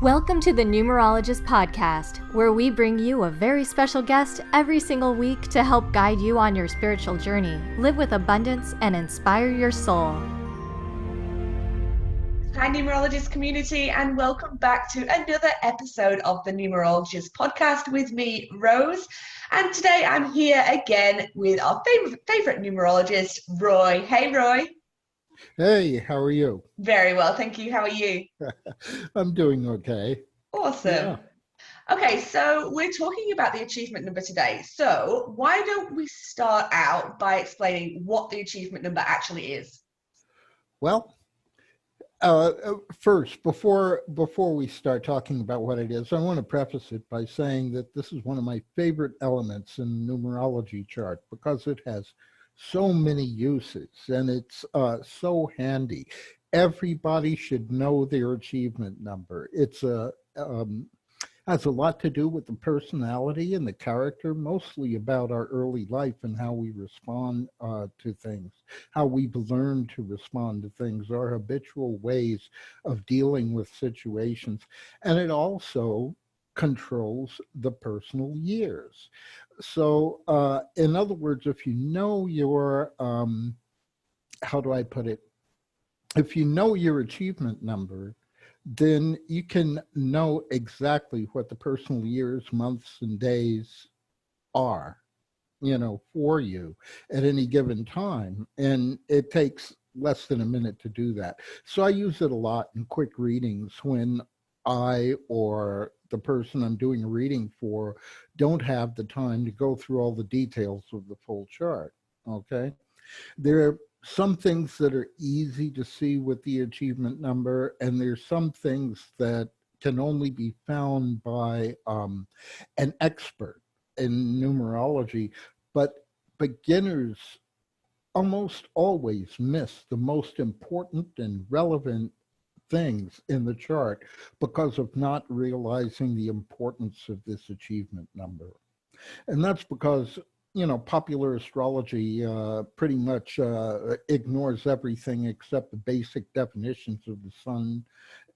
Welcome to the Numerologist Podcast, where we bring you a very special guest every single week to help guide you on your spiritual journey, live with abundance, and inspire your soul. Hi, Numerologist community, and welcome back to another episode of the Numerologist Podcast with me, Rose. And today I'm here again with our favorite numerologist, Roy. Hey, Roy. Hey, how are you? Very well, thank you. How are you? I'm doing okay. Awesome. Yeah. Okay, so we're talking about the achievement number today. So why don't we start out by explaining what the achievement number actually is? Well, first, before we start talking about what it is, I want to preface it by saying that this is one of my favorite elements in the numerology chart because it has so many uses and it's so handy. Everybody should know their achievement number. It's has a lot to do with the personality and the character, mostly about our early life and how we respond to things, how we've learned to respond to things, our habitual ways of dealing with situations. And it also controls the personal years. So in other words, if you know your, how do I put it? If you know your achievement number, then you can know exactly what the personal years, months, and days are, for you at any given time. And it takes less than a minute to do that. So I use it a lot in quick readings when I or the person I'm doing a reading for don't have the time to go through all the details of the full chart, okay? There are some things that are easy to see with the achievement number, and there's some things that can only be found by an expert in numerology, but beginners almost always miss the most important and relevant things in the chart because of not realizing the importance of this achievement number. And that's because popular astrology pretty much ignores everything except the basic definitions of the sun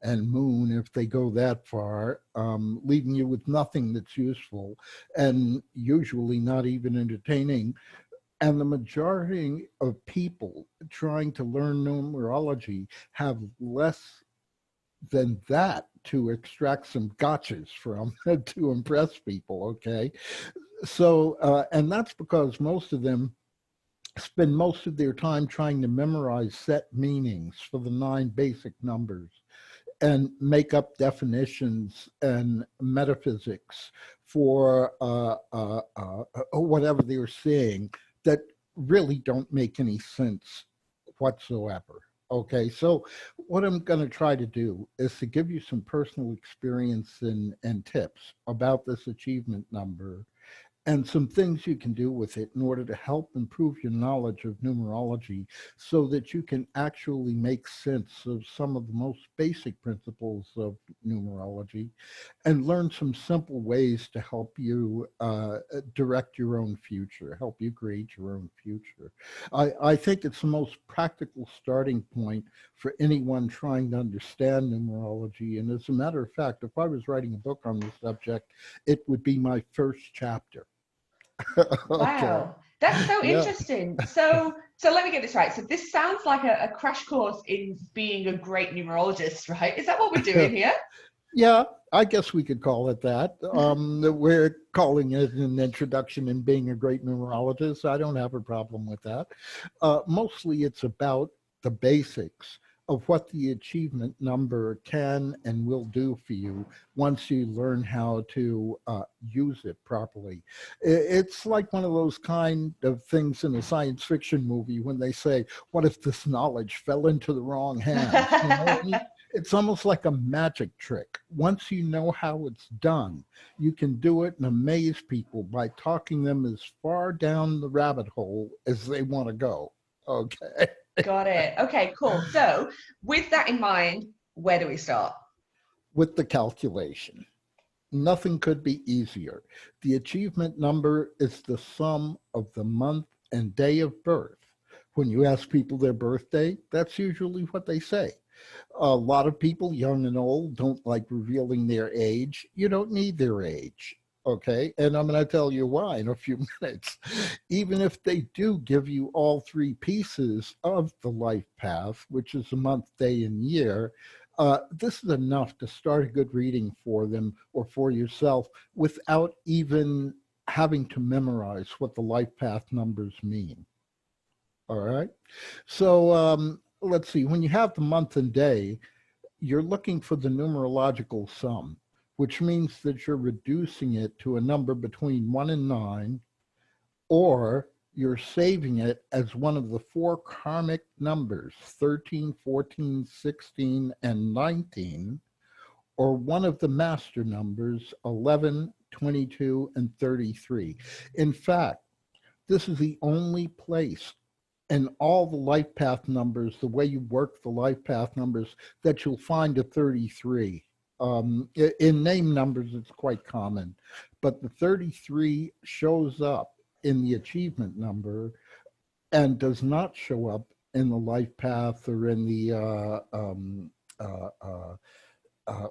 and moon, if they go that far, leaving you with nothing that's useful and usually not even entertaining. And the majority of people trying to learn numerology have less than that to extract some gotchas from to impress people, okay? So, and that's because most of them spend most of their time trying to memorize set meanings for the 9 basic numbers and make up definitions and metaphysics for whatever they're seeing that really don't make any sense whatsoever. Okay, so what I'm going to try to do is to give you some personal experience and tips about this achievement number and some things you can do with it in order to help improve your knowledge of numerology so that you can actually make sense of some of the most basic principles of numerology and learn some simple ways to help you direct your own future, help you create your own future. I think it's the most practical starting point for anyone trying to understand numerology. And as a matter of fact, if I was writing a book on this subject, it would be my first chapter. Okay. Wow, That's so yeah. interesting. So let me get this right. So this sounds like a crash course in being a great numerologist, right? Is that what we're doing here? Yeah, I guess we could call it that. We're calling it an introduction in being a great numerologist. I don't have a problem with that. Mostly it's about the basics of what the achievement number can and will do for you once you learn how to use it properly. It's like one of those kind of things in a science fiction movie when they say, what if this knowledge fell into the wrong hands? You know what I mean? It's almost like a magic trick. Once you know how it's done, you can do it and amaze people by talking them as far down the rabbit hole as they want to go. Okay. Got it. Okay, cool. So with that in mind, where do we start? With the calculation. Nothing could be easier. The achievement number is the sum of the month and day of birth. When you ask people their birthday, that's usually what they say. A lot of people, young and old, don't like revealing their age. You don't need their age. Okay. And I'm going to tell you why in a few minutes. Even if they do give you all three pieces of the life path, which is a month, day, and year, this is enough to start a good reading for them or for yourself without even having to memorize what the life path numbers mean. All right. So let's see. When you have the month and day, you're looking for the numerological sum, which means that you're reducing it to a number between 1 and 9, or you're saving it as one of the four karmic numbers, 13, 14, 16, and 19, or one of the master numbers, 11, 22, and 33. In fact, this is the only place in all the life path numbers, the way you work the life path numbers, that you'll find a 33. In name numbers, it's quite common, but the 33 shows up in the achievement number and does not show up in the life path or in the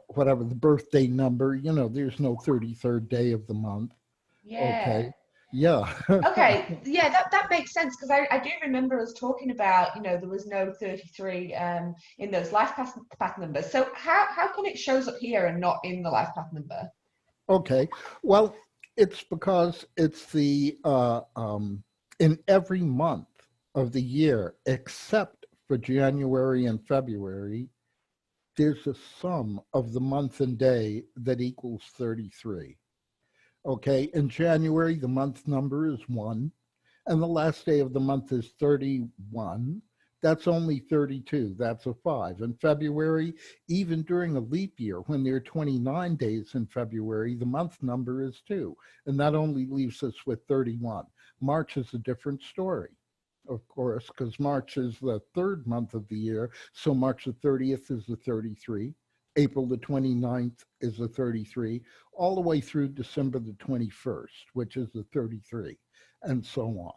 whatever, the birthday number. You know, there's no 33rd day of the month. Yeah. Okay. Yeah. Okay. Yeah, that makes sense, because I do remember us talking about, there was no 33 in those life path numbers. So how come it shows up here and not in the life path number? Okay. Well, it's because it's the in every month of the year, except for January and February, there's a sum of the month and day that equals 33. Okay, in January, the month number is 1, and the last day of the month is 31. That's only 32. That's a 5. In February, even during a leap year, when there are 29 days in February, the month number is 2, and that only leaves us with 31. March is a different story, of course, because March is the third month of the year, so March the 30th is the 33. April the 29th is the 33, all the way through December the 21st, which is the 33, and so on.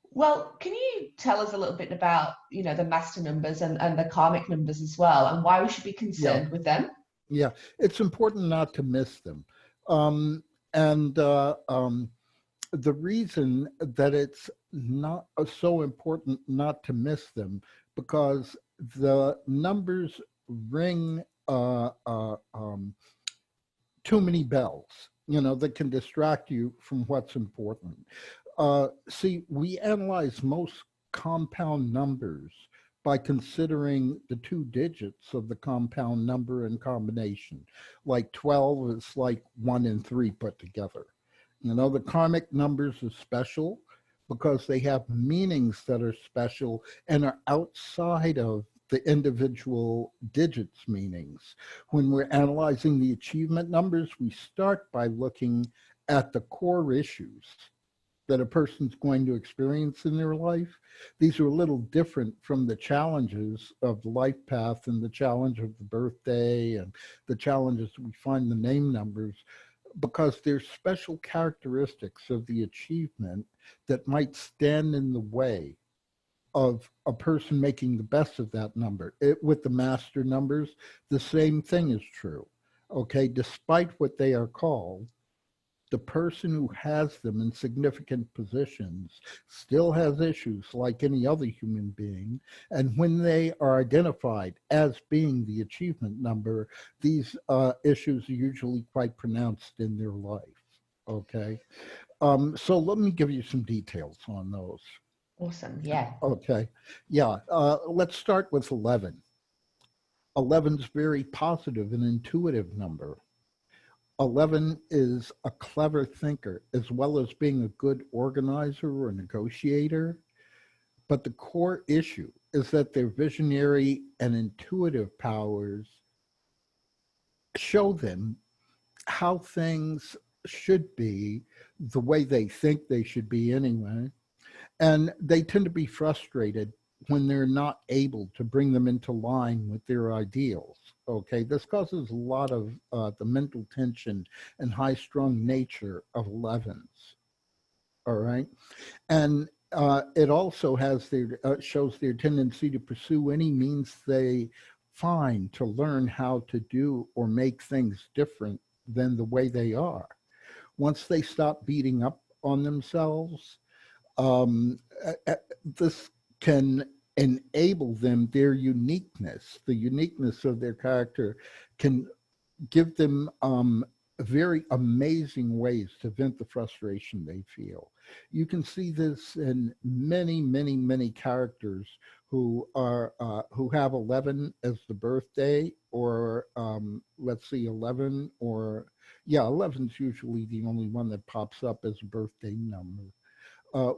Well, can you tell us a little bit about, the master numbers and the karmic numbers as well, and why we should be concerned with them? Yeah, it's important not to miss them. The reason that it's not so important not to miss them, because the numbers ring too many bells, that can distract you from what's important. See, we analyze most compound numbers by considering the 2 digits of the compound number in combination. Like 12 is like 1 and 3 put together. The karmic numbers are special because they have meanings that are special and are outside of the individual digits meanings. When we're analyzing the achievement numbers, we start by looking at the core issues that a person's going to experience in their life. These are a little different from the challenges of the life path and the challenge of the birthday and the challenges we find in the name numbers, because there's special characteristics of the achievement that might stand in the way of a person making the best of that number. With the master numbers, the same thing is true. Okay, despite what they are called, the person who has them in significant positions still has issues like any other human being. And when they are identified as being the achievement number, these issues are usually quite pronounced in their life. Okay. So let me give you some details on those. Awesome. Yeah. Okay. Yeah. Let's start with 11. 11 is very positive and intuitive number. 11 is a clever thinker, as well as being a good organizer or negotiator. But the core issue is that their visionary and intuitive powers show them how things should be the way they think they should be anyway. And they tend to be frustrated when they're not able to bring them into line with their ideals. Okay, this causes a lot of the mental tension and high-strung nature of 11s. All right, and it also has shows their tendency to pursue any means they find to learn how to do or make things different than the way they are. Once they stop beating up on themselves, um, this can enable them, their uniqueness, the uniqueness of their character can give them very amazing ways to vent the frustration they feel. You can see this in many, many, many characters who have 11 as the birthday, or let's see, 11, or yeah, 11 is usually the only one that pops up as a birthday number.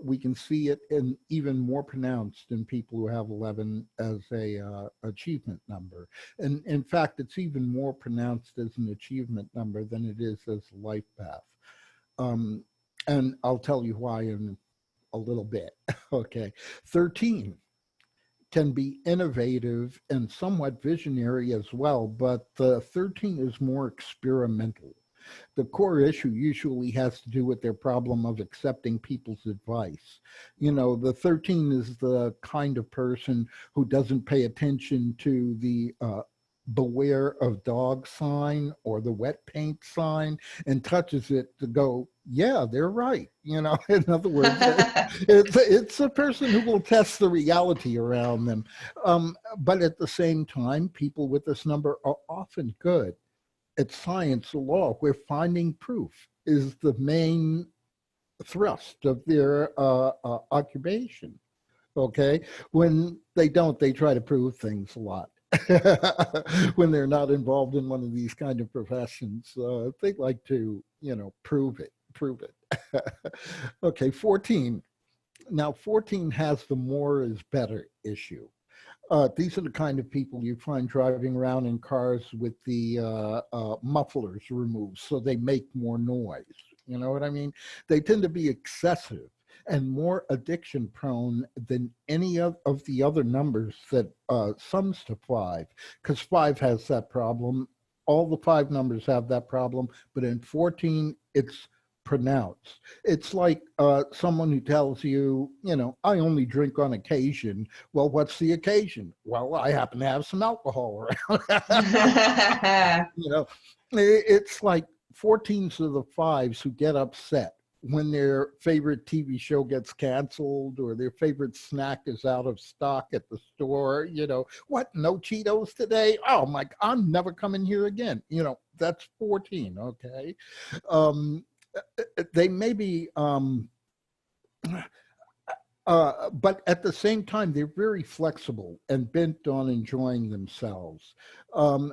We can see it in even more pronounced in people who have 11 as a achievement number. And in fact, it's even more pronounced as an achievement number than it is as a life path. And I'll tell you why in a little bit. Okay. 13 can be innovative and somewhat visionary as well, but 13 is more experimental. The core issue usually has to do with their problem of accepting people's advice. You know, the 13 is the kind of person who doesn't pay attention to the beware of dog sign or the wet paint sign and touches it to go, yeah, they're right. You know, in other words, it's a person who will test the reality around them. But at the same time, people with this number are often good at science or law, where finding proof is the main thrust of their occupation. Okay, when they don't, they try to prove things a lot. When they're not involved in one of these kind of professions, they like to, prove it. Okay, 14. Now, 14 has the more is better issue. These are the kind of people you find driving around in cars with the mufflers removed so they make more noise. You know what I mean? They tend to be excessive and more addiction prone than any of the other numbers that sums to 5, because 5 has that problem. All the 5 numbers have that problem, but in 14, it's pronounced. It's like someone who tells you, I only drink on occasion. Well, what's the occasion? Well, I happen to have some alcohol around. It's like 14s are the 5s who get upset when their favorite TV show gets canceled or their favorite snack is out of stock at the store. What, no Cheetos today? Oh my, I'm never coming here again. That's 14, okay? They may be, but at the same time, they're very flexible and bent on enjoying themselves.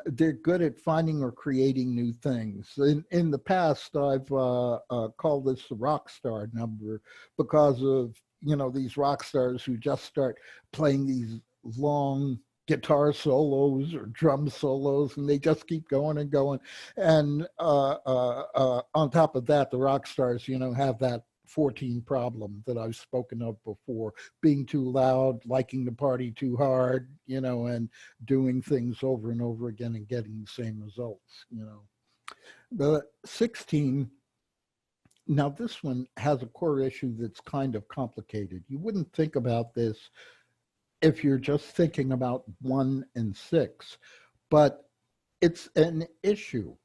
They're good at finding or creating new things. In the past, I've called this the rock star number because of, these rock stars who just start playing these long guitar solos or drum solos, and they just keep going and going. And on top of that, the rock stars, have that 14 problem that I've spoken of before, being too loud, liking the party too hard, and doing things over and over again and getting the same results. The 16, now this one has a core issue that's kind of complicated. You wouldn't think about this if you're just thinking about 1 and 6, but it's an issue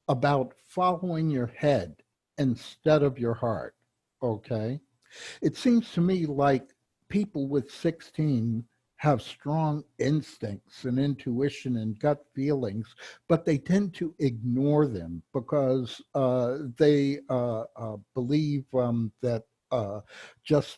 about following your head instead of your heart, okay? It seems to me like people with 16 have strong instincts and intuition and gut feelings, but they tend to ignore them because they believe that just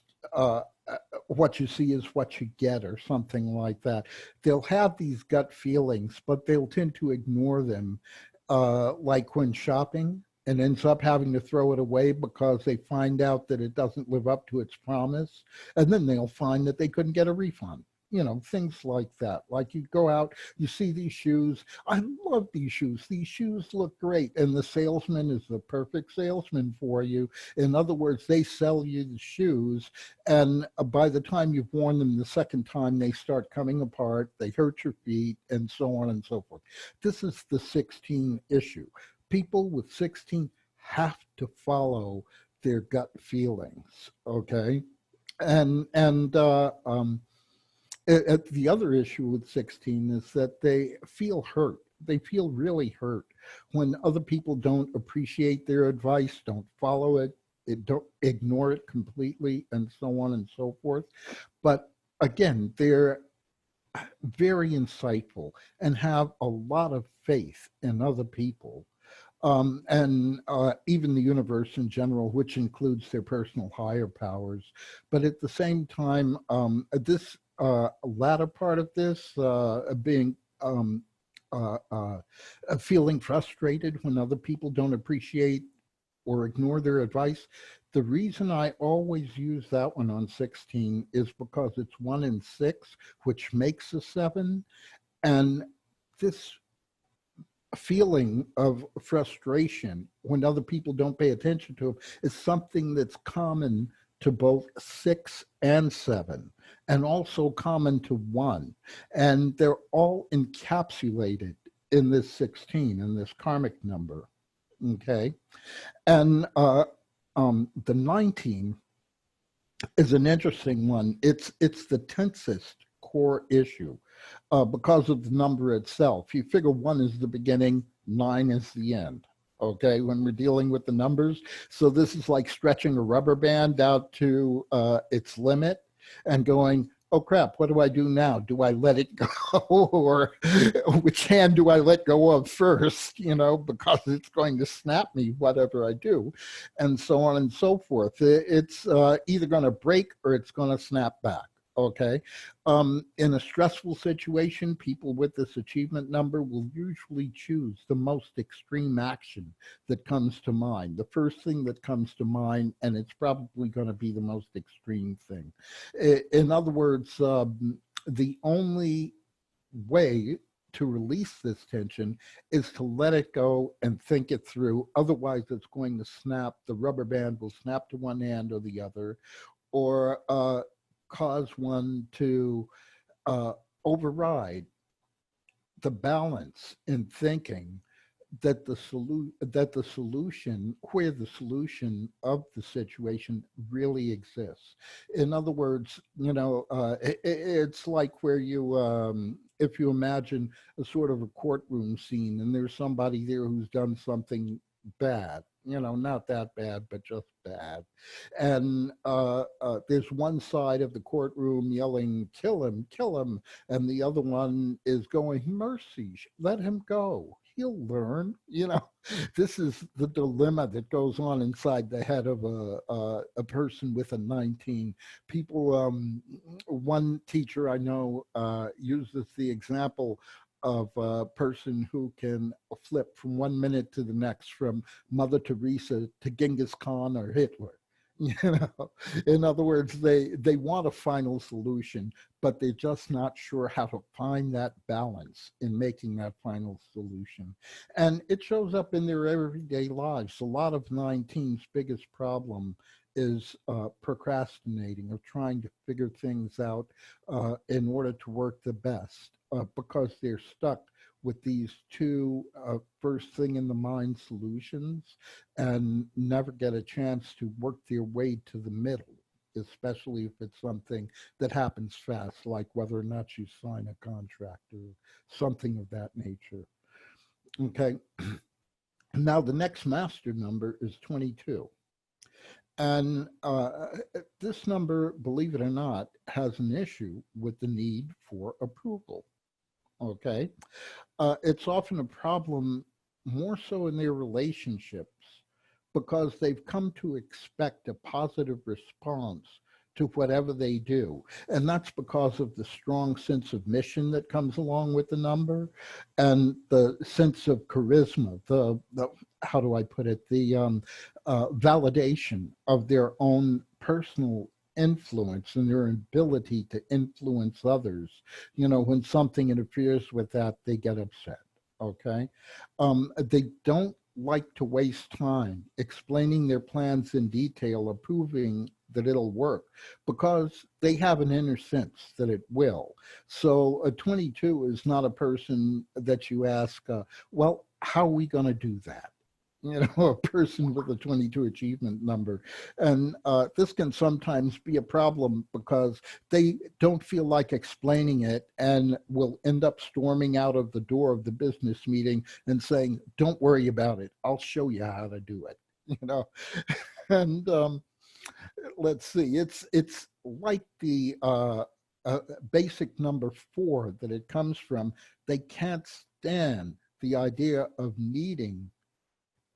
what you see is what you get, or something like that. They'll have these gut feelings, but they'll tend to ignore them, like when shopping, and ends up having to throw it away because they find out that it doesn't live up to its promise. And then they'll find that they couldn't get a refund. Things like that. Like you go out, you see these shoes. I love these shoes. These shoes look great. And the salesman is the perfect salesman for you. In other words, they sell you the shoes. And by the time you've worn them the second time, they start coming apart. They hurt your feet, and so on and so forth. This is the 16 issue. People with 16 have to follow their gut feelings, okay? The other issue with 16 is that they feel hurt. They feel really hurt when other people don't appreciate their advice, don't follow it, don't ignore it completely, and so on and so forth. But again, they're very insightful and have a lot of faith in other people, and even the universe in general, which includes their personal higher powers. But at the same time, this latter part of this, being feeling frustrated when other people don't appreciate or ignore their advice. The reason I always use that one on 16 is because it's 1 in 6, which makes a 7. And this feeling of frustration when other people don't pay attention to them is something that's common to both 6 and 7, and also common to 1. And they're all encapsulated in this 16, in this karmic number. Okay. And the 19 is an interesting one. It's the tensest core issue because of the number itself. You figure 1 is the beginning, 9 is the end. Okay, when we're dealing with the numbers. So this is like stretching a rubber band out to its limit and going, oh crap, what do I do now? Do I let it go? Or which hand do I let go of first, because it's going to snap me, whatever I do, and so on and so forth. It's either going to break or it's going to snap back. Okay. In a stressful situation, people with this achievement number will usually choose the most extreme action that comes to mind, the first thing that comes to mind, and it's probably going to be the most extreme thing. In other words, the only way to release this tension is to let it go and think it through. Otherwise, it's going to snap. The rubber band will snap to one end or the other, or cause one to override the balance in thinking that the solution, where the solution of the situation really exists. In other words, it's like where you, if you imagine a sort of a courtroom scene and there's somebody there who's done something bad, not that bad, but just bad. And there's one side of the courtroom yelling, kill him, and the other one is going, mercy, let him go. He'll learn. This is the dilemma that goes on inside the head of a person with a 19. People, one teacher I know uses the example of a person who can flip from 1 minute to the next, from Mother Teresa to Genghis Khan or Hitler. In other words, they want a final solution, but they're just not sure how to find that balance in making that final solution. And it shows up in their everyday lives. A lot of 19's biggest problem is procrastinating, or trying to figure things out in order to work the best. Because they're stuck with these two first thing in the mind solutions and never get a chance to work their way to the middle, especially if it's something that happens fast, like whether or not you sign a contract or something of that nature. Okay. Now the next master number is 22. And this number, believe it or not, has an issue with the need for approval. Okay. It's often a problem more so in their relationships, because they've come to expect a positive response to whatever they do. And that's because of the strong sense of mission that comes along with the number, and the sense of charisma, the how do I put it, the validation of their own personal influence and their ability to influence others. When something interferes with that, they get upset. Okay. They don't like to waste time explaining their plans in detail or proving that it'll work, because they have an inner sense that it will. So a 22 is not a person that you ask, well, how are we going to do that? a person with a 22 achievement number. And this can sometimes be a problem because they don't feel like explaining it and will end up storming out of the door of the business meeting and saying, don't worry about it. I'll show you how to do it, And let's see, it's like the basic number 4 that it comes from. They can't stand the idea of needing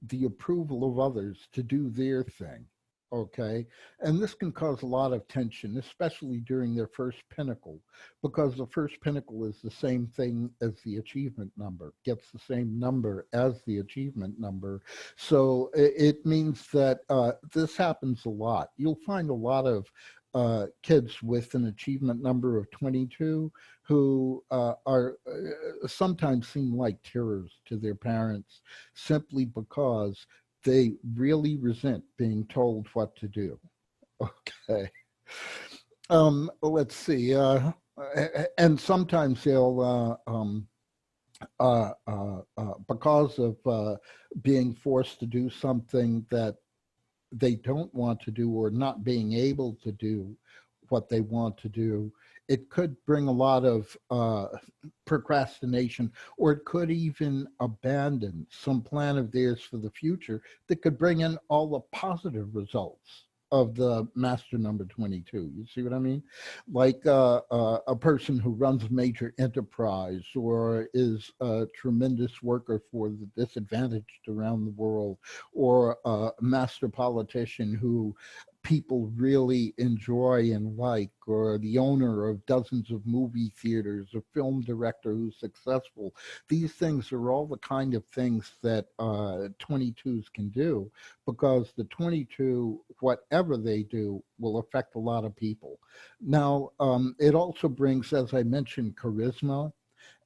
the approval of others to do their thing, okay? And this can cause a lot of tension, especially during their first pinnacle, because the first pinnacle is the same thing as the achievement number, gets the same number as the achievement number. So it means that this happens a lot. You'll find a lot of kids with an achievement number of 22 who are sometimes seem like terrors to their parents simply because they really resent being told what to do. Okay. Let's see. And sometimes they'll, because of being forced to do something that they don't want to do or not being able to do what they want to do, it could bring a lot of procrastination, or it could even abandon some plan of theirs for the future that could bring in all the positive results of the master number 22. You see what I mean? Like a person who runs a major enterprise or is a tremendous worker for the disadvantaged around the world, or a master politician who people really enjoy and like, or the owner of dozens of movie theaters, a film director who's successful. These things are all the kind of things that 22s can do, because the 22, whatever they do, will affect a lot of people. Now, it also brings, as I mentioned, charisma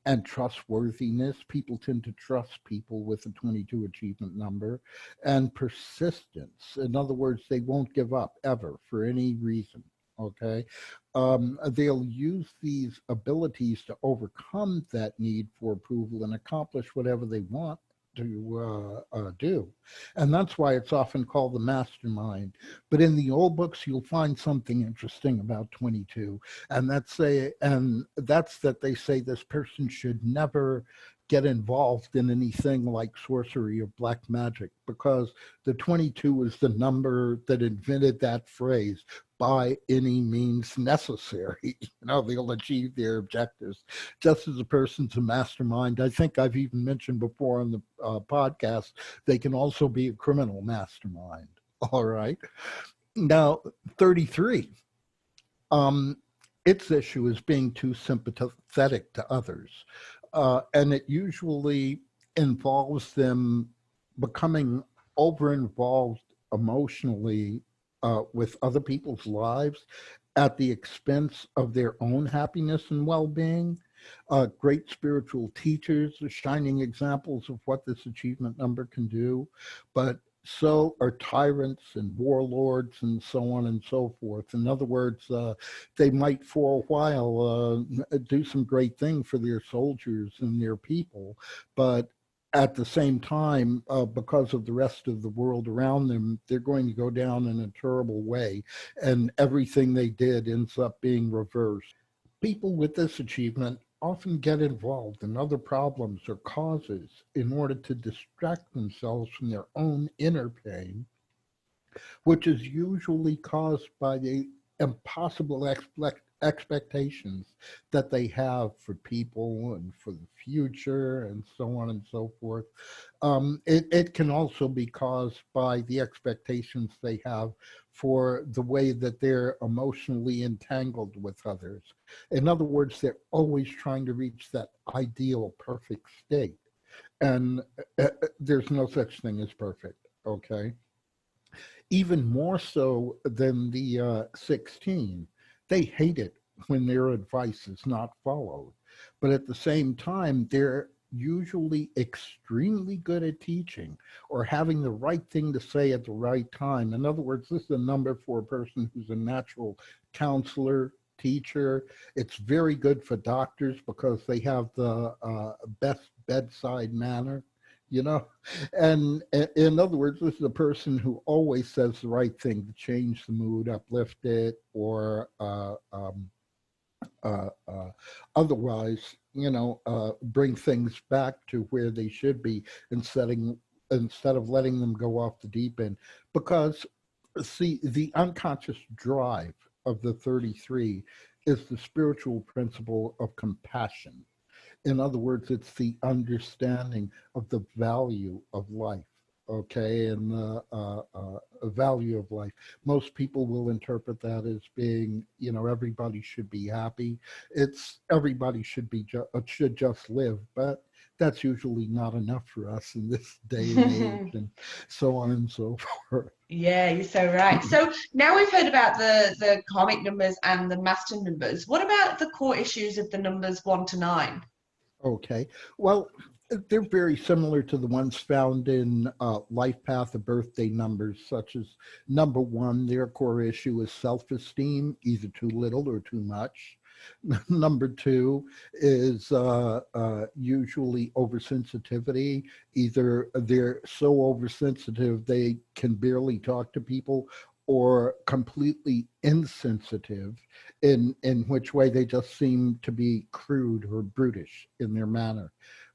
and trustworthiness. People tend to trust people with a 22 achievement number, and persistence. In other words, they won't give up ever for any reason. Okay. They'll use these abilities to overcome that need for approval and accomplish whatever they want to do. And that's why it's often called the mastermind. But in the old books, you'll find something interesting about 22. And that's that they say this person should never get involved in anything like sorcery or black magic, because the 22 is the number that invented that phrase, by any means necessary. They'll achieve their objectives. Just as a person's a mastermind, I think I've even mentioned before on the podcast, they can also be a criminal mastermind. All right. Now, 33. Its issue is being too sympathetic to others. And it usually involves them becoming over-involved emotionally with other people's lives at the expense of their own happiness and well-being. Great spiritual teachers are shining examples of what this achievement number can do, but so are tyrants and warlords and so on and so forth. In other words, they might for a while do some great thing for their soldiers and their people, but at the same time, because of the rest of the world around them, they're going to go down in a terrible way, and everything they did ends up being reversed. People with this achievement often get involved in other problems or causes in order to distract themselves from their own inner pain, which is usually caused by the impossible expectations that they have for people and for the future and so on and so forth. It can also be caused by the expectations they have for the way that they're emotionally entangled with others. In other words, they're always trying to reach that ideal perfect state. And there's no such thing as perfect, okay? Even more so than the 16. They hate it when their advice is not followed. But at the same time, they're usually extremely good at teaching or having the right thing to say at the right time. In other words, this is a number for a person who's a natural counselor, teacher. It's very good for doctors because they have the best bedside manner. you know? And in other words, this is a person who always says the right thing to change the mood, uplift it, or otherwise, bring things back to where they should be instead of letting them go off the deep end. Because, see, the unconscious drive of the 33 is the spiritual principle of compassion. In other words, it's the understanding of the value of life, okay, and the value of life. Most people will interpret that as being, everybody should be happy. It's everybody should should just live, but that's usually not enough for us in this day and age, and so on and so forth. Yeah, you're so right. So now we've heard about the karmic numbers and the master numbers. What about the core issues of the numbers 1 to 9? Okay. Well, they're very similar to the ones found in life path of birthday numbers, such as number 1, their core issue is self-esteem, either too little or too much. Number 2 is usually oversensitivity. Either they're so oversensitive they can barely talk to people, or completely insensitive, in which way they just seem to be crude or brutish in their manner.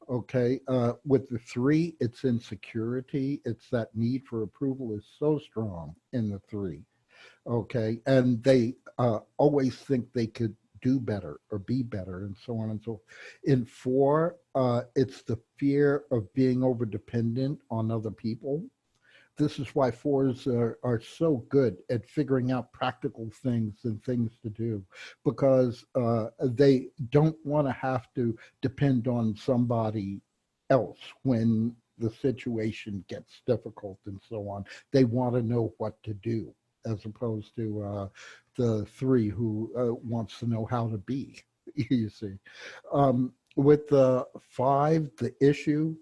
Okay, with the 3, it's insecurity. It's that need for approval is so strong in the 3. Okay, and they always think they could do better or be better, and so on and so forth. In 4, it's the fear of being over dependent on other people. This is why 4s are so good at figuring out practical things and things to do, because they don't want to have to depend on somebody else when the situation gets difficult and so on. They want to know what to do, as opposed to the 3 who wants to know how to be, you see. With the 5, the issue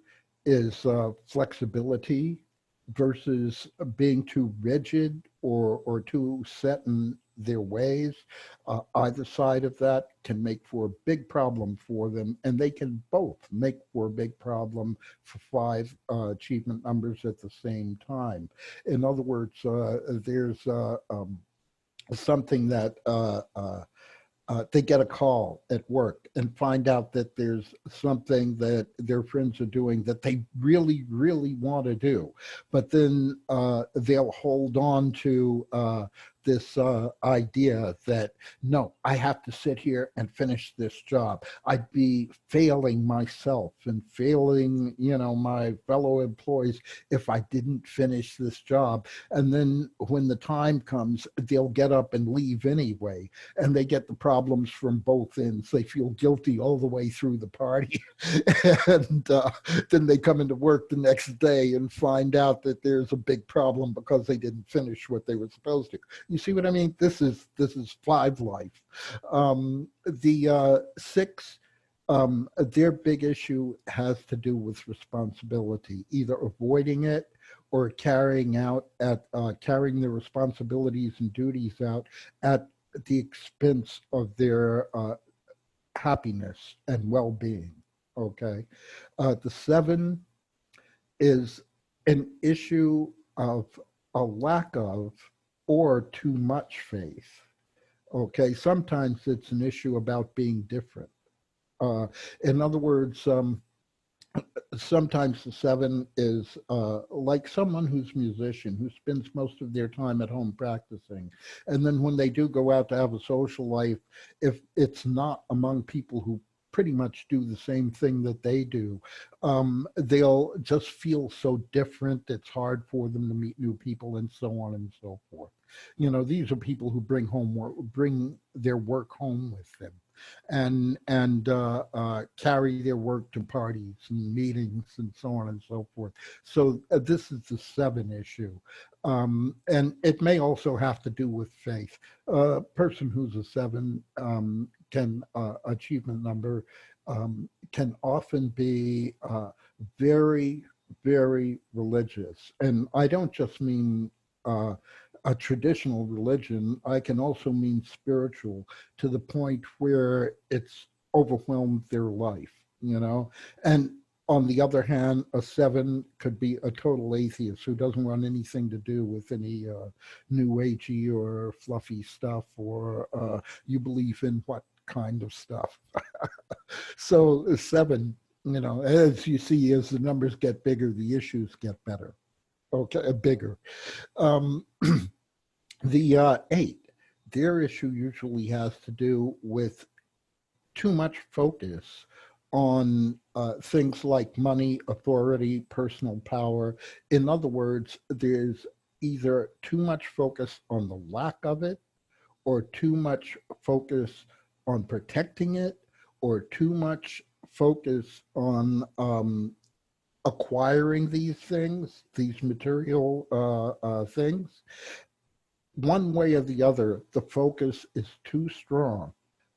is flexibility versus being too rigid or too set in their ways. Either side of that can make for a big problem for them, and they can both make for a big problem for 5 achievement numbers at the same time. In other words, there's something that they get a call at work and find out that there's something that their friends are doing that they really, really want to do. But then they'll hold on to this idea that, no, I have to sit here and finish this job. I'd be failing myself and failing, my fellow employees if I didn't finish this job. And then when the time comes, they'll get up and leave anyway. And they get the problems from both ends. They feel guilty all the way through the party. And then they come into work the next day and find out that there's a big problem because they didn't finish what they were supposed to. You see what I mean? This is 5 life. The 6, their big issue has to do with responsibility, either avoiding it or carrying their responsibilities and duties out at the expense of their happiness and well-being. Okay, the 7 is an issue of a lack of or too much faith. Okay, sometimes it's an issue about being different. In other words, sometimes the 7 is like someone who's a musician who spends most of their time at home practicing. And then when they do go out to have a social life, if it's not among people who pretty much do the same thing that they do, they'll just feel so different. It's hard for them to meet new people and so on and so forth. These are people who bring their work home with them and carry their work to parties and meetings and so on and so forth. So this is the 7 issue. And it may also have to do with faith. A person who's a 7 achievement number can often be very, very religious. And I don't just mean a traditional religion. I can also mean spiritual, to the point where it's overwhelmed their life, and On the other hand, a 7 could be a total atheist who doesn't want anything to do with any new agey or fluffy stuff, or you believe in what kind of stuff. So a 7, as you see, as the numbers get bigger, the issues get better. Okay, bigger. Um, the 8, their issue usually has to do with too much focus on things like money, authority, personal power. In other words, there's either too much focus on the lack of it, or too much focus on protecting it, or too much focus on acquiring these things, these material things. One way or the other, the focus is too strong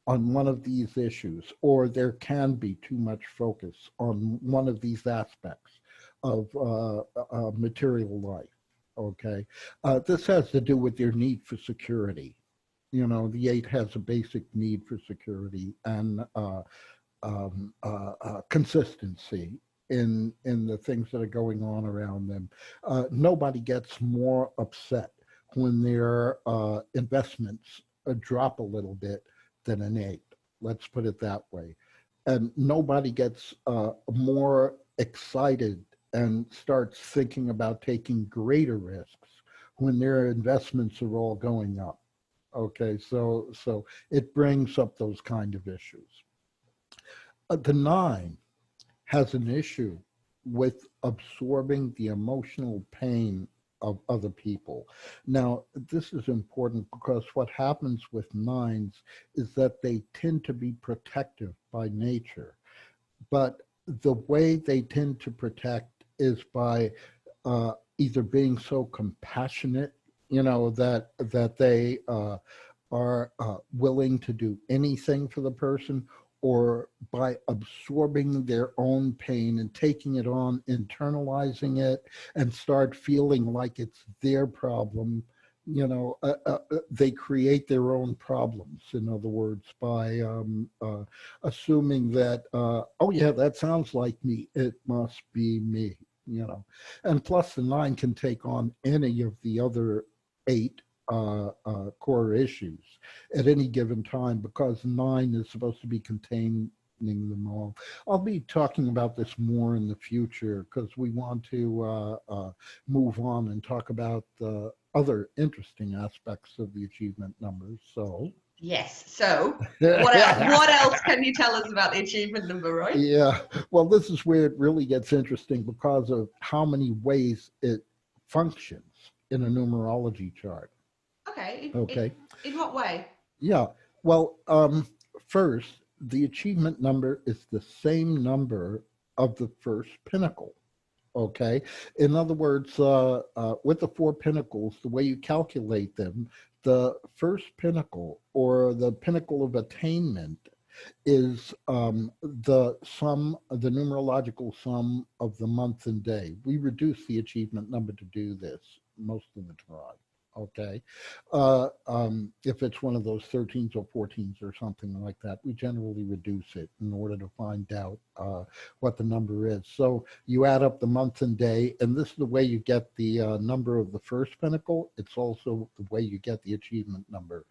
on one of these issues, or there can be too much focus on one of these aspects of material life. Okay, this has to do with their need for security. The 8 has a basic need for security and consistency in the things that are going on around them. Nobody gets more upset when their investments drop a little bit than an 8. Let's put it that way. And nobody gets more excited and starts thinking about taking greater risks when their investments are all going up. Okay, so it brings up those kind of issues. The 9 has an issue with absorbing the emotional pain of other people. Now, this is important because what happens with 9s is that they tend to be protective by nature, but the way they tend to protect is by either being so compassionate, that they are willing to do anything for the person, or by absorbing their own pain and taking it on, internalizing it, and start feeling like it's their problem. They create their own problems, in other words, by assuming that, oh yeah, that sounds like me, it must be me, And plus the 9 can take on any of the other 8 core issues at any given time, because 9 is supposed to be containing them all. I'll be talking about this more in the future because we want to move on and talk about other interesting aspects of the achievement numbers. So yes. So what else can you tell us about the achievement number, Roy? Yeah. Well, this is where it really gets interesting because of how many ways it functions in a numerology chart. Okay. In what way? Yeah. Well, first, the achievement number is the same number of the first pinnacle. Okay. In other words, with the 4 pinnacles, the way you calculate them, the first pinnacle, or the pinnacle of attainment, is the numerological sum of the month and day. We reduce the achievement number to do this most of the time. Okay. If it's one of those 13s or 14s or something like that, we generally reduce it in order to find out what the number is. So you add up the month and day, and this is the way you get the number of the first pinnacle. It's also the way you get the achievement number.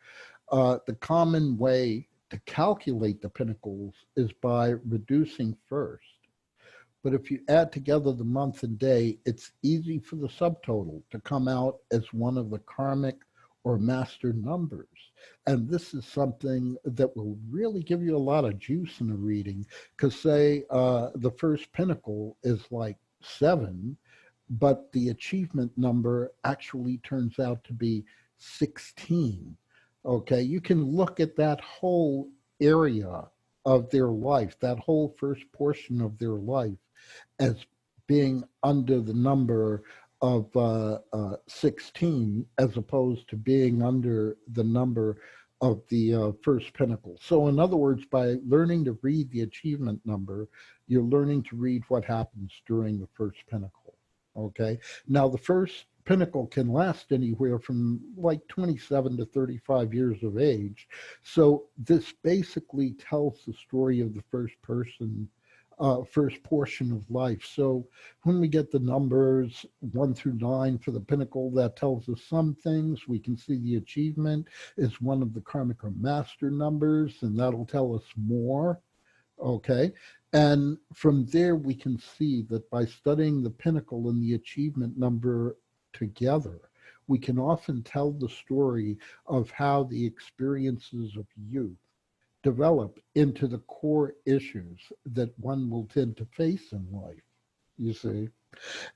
The common way to calculate the pinnacles is by reducing first. But if you add together the month and day, it's easy for the subtotal to come out as one of the karmic or master numbers. And this is something that will really give you a lot of juice in a reading, because say the first pinnacle is like 7, but the achievement number actually turns out to be 16. Okay, you can look at that whole area of their life, that whole first portion of their life, as being under the number of 16, as opposed to being under the number of the first pinnacle. So in other words, by learning to read the achievement number, you're learning to read what happens during the first pinnacle. Okay. Now the first pinnacle can last anywhere from like 27 to 35 years of age. So this basically tells the story of the first person first portion of life. So when we get the numbers 1 through 9 for the pinnacle, that tells us some things. We can see the achievement is one of the karmic or master numbers, and that'll tell us more. Okay. And from there, we can see that by studying the pinnacle and the achievement number together, we can often tell the story of how the experiences of youth develop into the core issues that one will tend to face in life, you see.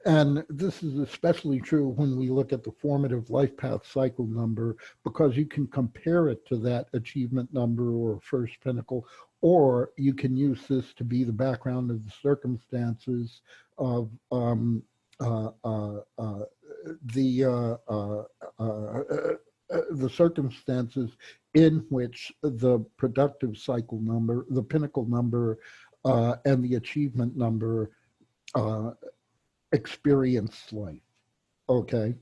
And this is especially true when we look at the formative life path cycle number, because you can compare it to that achievement number or first pinnacle, or you can use this to be the background of the circumstances of the circumstances in which the productive cycle number, the pinnacle number, and the achievement number experience life. Okay.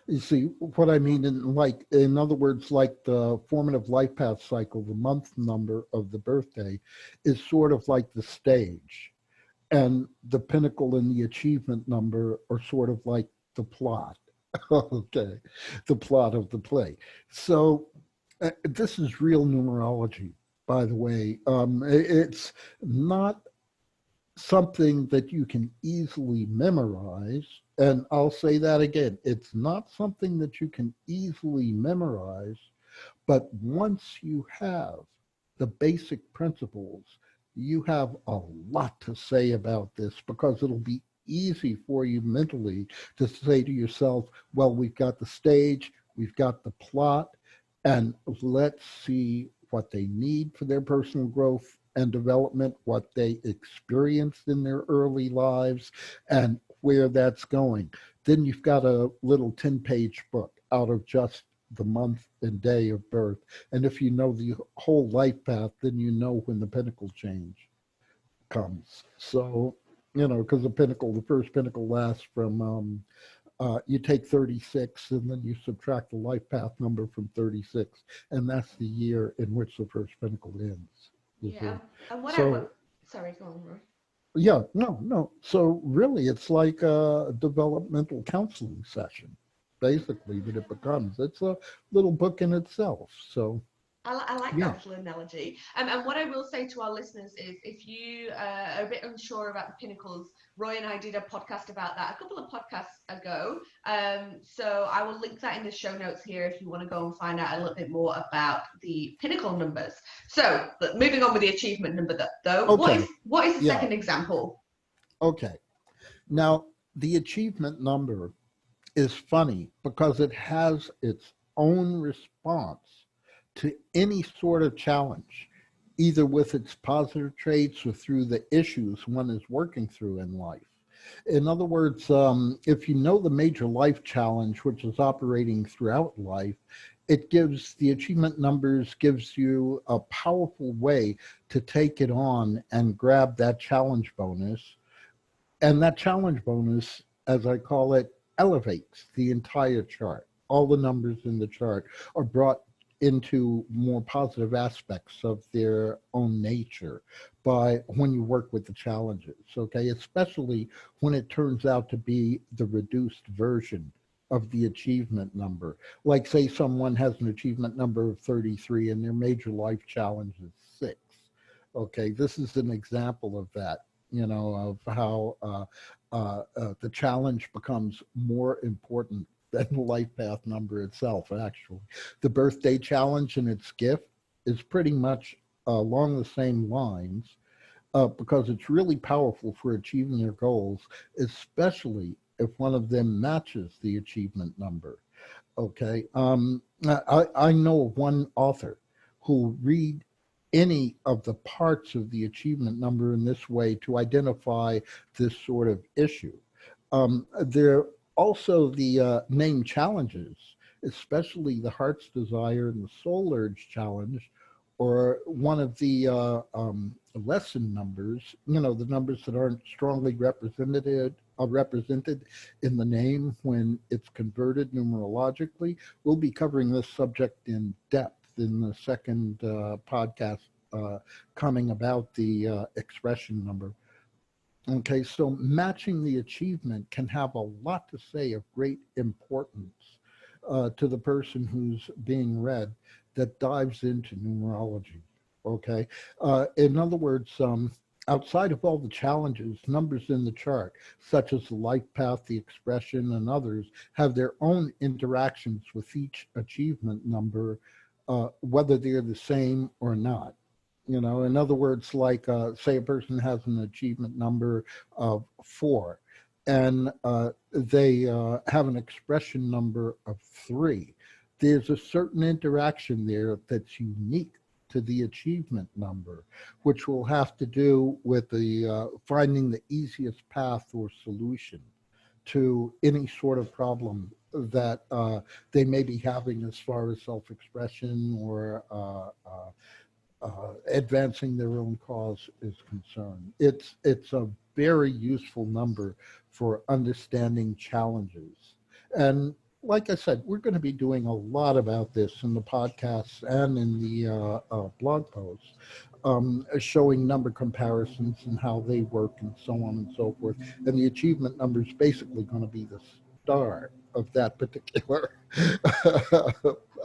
You see what I mean? In other words, like the formative life path cycle, the month number of the birthday is sort of like the stage, and the pinnacle and the achievement number are sort of like the plot. Okay, the plot of the play. So this is real numerology, by the way. It's not something that you can easily memorize. And I'll say that again. It's not something that you can easily memorize, but once you have the basic principles, you have a lot to say about this, because it'll be easy for you mentally to say to yourself, well, we've got the stage, we've got the plot, and let's see what they need for their personal growth and development, what they experienced in their early lives, and where that's going. Then you've got a little 10-page book out of just the month and day of birth. And if you know the whole life path, then you know when the pinnacle change comes. So, because the first pinnacle lasts from, you take 36 and then you subtract the life path number from 36, and that's the year in which the first pinnacle ends. Yeah. And sorry, go on, Roy. Yeah, no. So really, it's like a developmental counseling session, basically, that it becomes. It's a little book in itself. So I like that little analogy. And what I will say to our listeners is, if you are a bit unsure about the pinnacles, Roy and I did a podcast about that a couple of podcasts ago. So I will link that in the show notes here if you want to go and find out a little bit more about the pinnacle numbers. So moving on with the achievement number, though, okay. what is the second example? Okay. Now, the achievement number is funny because it has its own response to any sort of challenge, either with its positive traits or through the issues one is working through in life. In other words, if you know the major life challenge which is operating throughout life, the achievement numbers gives you a powerful way to take it on and grab that challenge bonus. And that challenge bonus, as I call it, elevates the entire chart. All the numbers in the chart are brought into more positive aspects of their own nature when you work with the challenges, okay? Especially when it turns out to be the reduced version of the achievement number. Like, say someone has an achievement number of 33 and their major life challenge is 6. Okay, this is an example of that, of how the challenge becomes more important than the life path number itself, actually. The birthday challenge and its gift is pretty much along the same lines, because it's really powerful for achieving your goals, especially if one of them matches the achievement number. Okay. I know of one author who read any of the parts of the achievement number in this way to identify this sort of issue. There also the name challenges, especially the heart's desire and the soul urge challenge, or one of the lesson numbers, the numbers that aren't strongly represented in the name when it's converted numerologically. We'll be covering this subject in depth in the second podcast coming about the expression number. Okay, so matching the achievement can have a lot to say of great importance to the person who's being read that dives into numerology. Okay, in other words, outside of all the challenges, numbers in the chart, such as the life path, the expression, and others, have their own interactions with each achievement number, whether they're the same or not. You know, in other words, like say a person has an achievement number of 4 and they have an expression number of 3. There's a certain interaction there that's unique to the achievement number, which will have to do with the finding the easiest path or solution to any sort of problem that they may be having as far as self-expression or advancing their own cause is concerned. It's a very useful number for understanding challenges. And like I said, we're going to be doing a lot about this in the podcasts and in the blog posts, showing number comparisons and how they work and so on and so forth. And the achievement number is basically going to be the start of that particular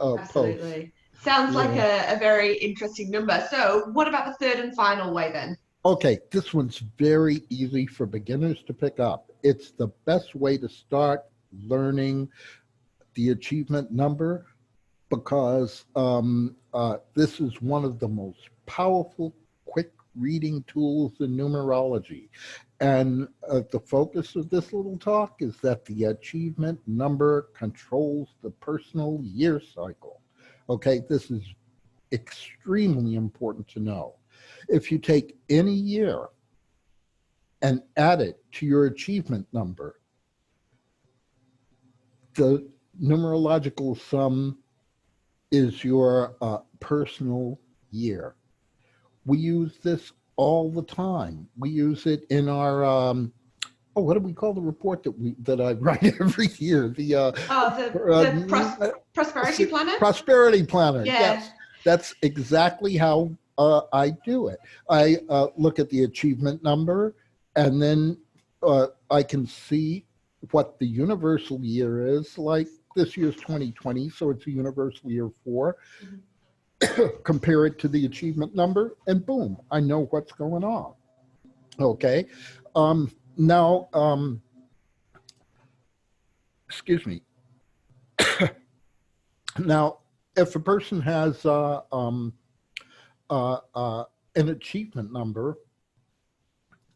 Absolutely. post. Sounds like a very interesting number. So what about the third and final way then? Okay, this one's very easy for beginners to pick up. It's the best way to start learning the achievement number because this is one of the most powerful, quick reading tools in numerology. And the focus of this little talk is that the achievement number controls the personal year cycle. Okay, this is extremely important to know. If you take any year and add it to your achievement number, the numerological sum is your personal year. We use this all the time. We use it in our what do we call the report that I write every year? The prosperity planner. Prosperity planner. Yeah. Yes, that's exactly how I do it. I look at the achievement number, and then I can see what the universal year is. Like this year's 2020, so it's a universal year 4. Mm-hmm. Compare it to the achievement number, and boom, I know what's going on. Okay. Now, excuse me. Now, if a person has an achievement number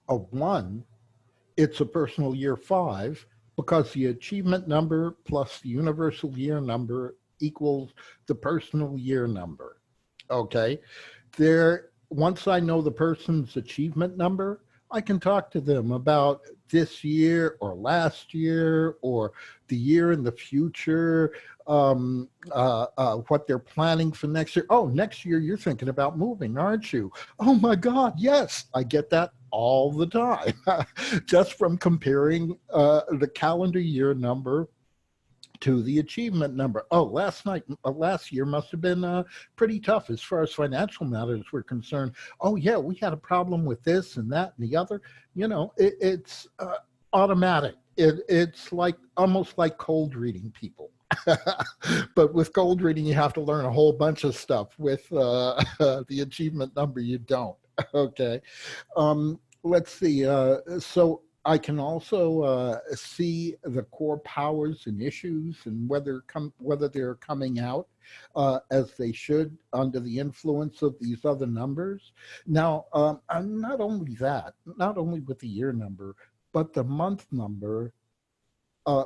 of 1, it's a personal year 5 because the achievement number plus the universal year number equals the personal year number. Okay. Once I know the person's achievement number, I can talk to them about this year or last year or the year in the future, what they're planning for next year. Oh, next year you're thinking about moving, aren't you? Oh my God, yes, I get that all the time, just from comparing the calendar year number to the achievement number. Oh, last year must have been pretty tough as far as financial matters were concerned. Oh yeah, we had a problem with this and that and the other. You know, it's automatic. It's like almost like cold reading people. But with cold reading, you have to learn a whole bunch of stuff. With the achievement number, you don't. Okay. Let's see. So I can also see the core powers and issues and whether they're coming out as they should under the influence of these other numbers. Now, not only with the year number, but the month number,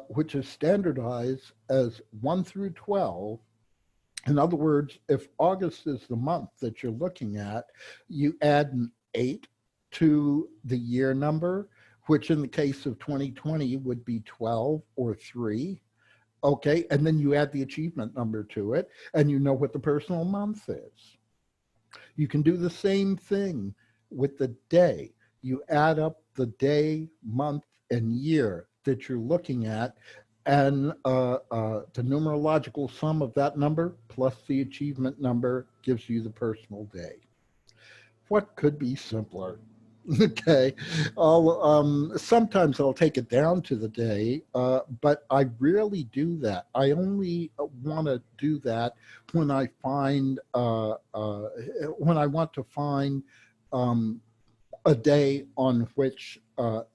which is standardized as 1 through 12. In other words, if August is the month that you're looking at, you add an 8 to the year number, which in the case of 2020 would be 12 or 3. Okay, and then you add the achievement number to it, and you know what the personal month is. You can do the same thing with the day. You add up the day, month, and year that you're looking at, and the numerological sum of that number plus the achievement number gives you the personal day. What could be simpler? Okay. Sometimes I'll take it down to the day, but I rarely do that. I only want to do that when I find, when I want to find um, a day on which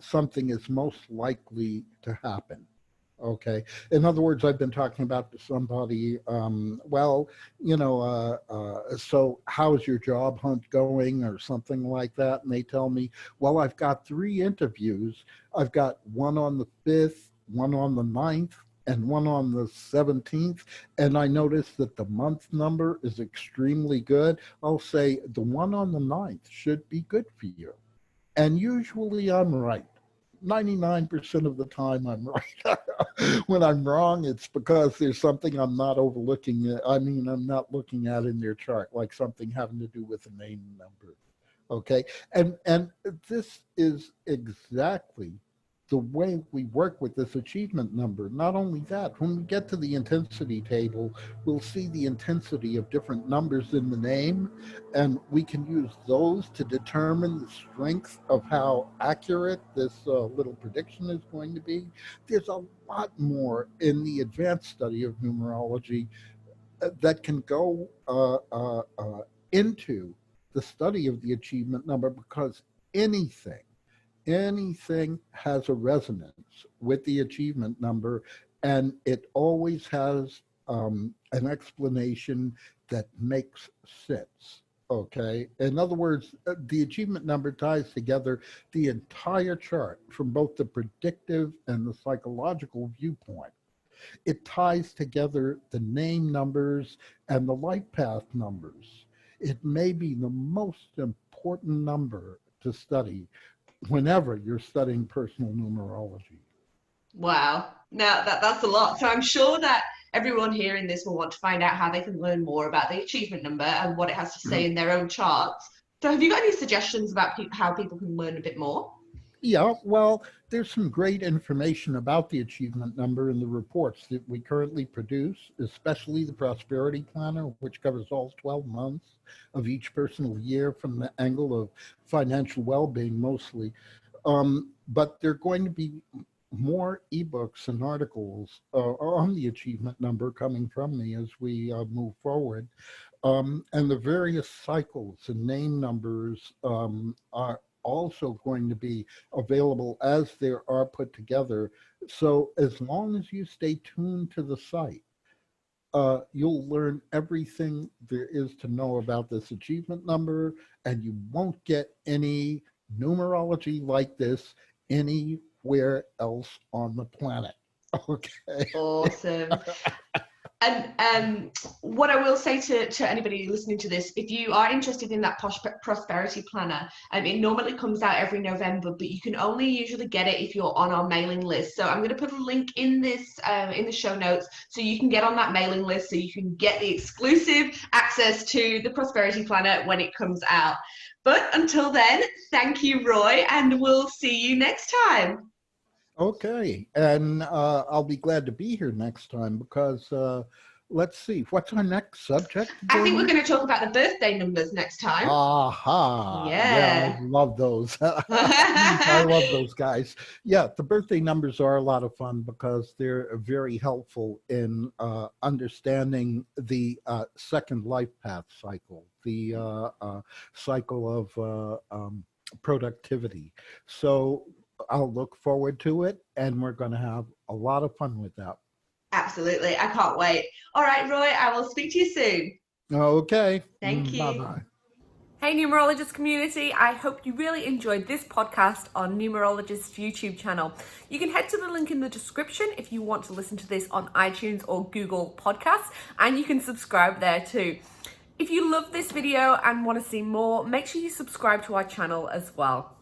something is most likely to happen. Okay. In other words, I've been talking about to somebody, so how's your job hunt going or something like that? And they tell me, well, I've got 3 interviews. I've got one on the 5th, one on the 9th, and one on the 17th. And I notice that the month number is extremely good. I'll say the one on the 9th should be good for you. And usually I'm right. 99% of the time I'm right. When I'm wrong, it's because there's something I'm not overlooking. I'm not looking at in their chart, like something having to do with a name number. Okay. And this is exactly the way we work with this achievement number. Not only that, when we get to the intensity table, we'll see the intensity of different numbers in the name, and we can use those to determine the strength of how accurate this little prediction is going to be. There's a lot more in the advanced study of numerology that can go into the study of the achievement number, because anything has a resonance with the achievement number, and it always has an explanation that makes sense. Okay. In other words, the achievement number ties together the entire chart from both the predictive and the psychological viewpoint. It ties together the name numbers and the life path numbers. It may be the most important number to study whenever you're studying personal numerology. Wow. Now that's a lot. So I'm sure that everyone hearing this will want to find out how they can learn more about the achievement number and what it has to say in their own charts. So have you got any suggestions about how people can learn a bit more? Yeah, well, there's some great information about the achievement number in the reports that we currently produce, especially the Prosperity Planner, which covers all 12 months of each personal year from the angle of financial well-being mostly. But there are going to be more ebooks and articles on the achievement number coming from me as we move forward. And the various cycles and name numbers are also going to be available as they are put together. So as long as you stay tuned to the site, you'll learn everything there is to know about this achievement number, and you won't get any numerology like this anywhere else on the planet. Okay. Awesome. And what I will say to anybody listening to this, if you are interested in that prosperity planner, it normally comes out every November, but you can only usually get it if you're on our mailing list. So I'm going to put a link in this in the show notes, so you can get on that mailing list, so you can get the exclusive access to the prosperity planner when it comes out. But until then, thank you, Roy, and we'll see you next time. Okay, and I'll be glad to be here next time, because let's see, what's our next subject? I think we're going to talk about the birthday numbers next time. Aha. Yeah. I love those. I love those guys. Yeah, the birthday numbers are a lot of fun because they're very helpful in understanding the second life path cycle, the cycle of productivity. So I'll look forward to it, and we're going to have a lot of fun with that. Absolutely. I can't wait. All right, Roy, I will speak to you soon. Okay. Thank you. Bye-bye. Hey Numerologist community, I hope you really enjoyed this podcast on Numerologist's YouTube channel. You can head to the link in the description if you want to listen to this on iTunes or Google Podcasts, and you can subscribe there too. If you love this video and want to see more, make sure you subscribe to our channel as well.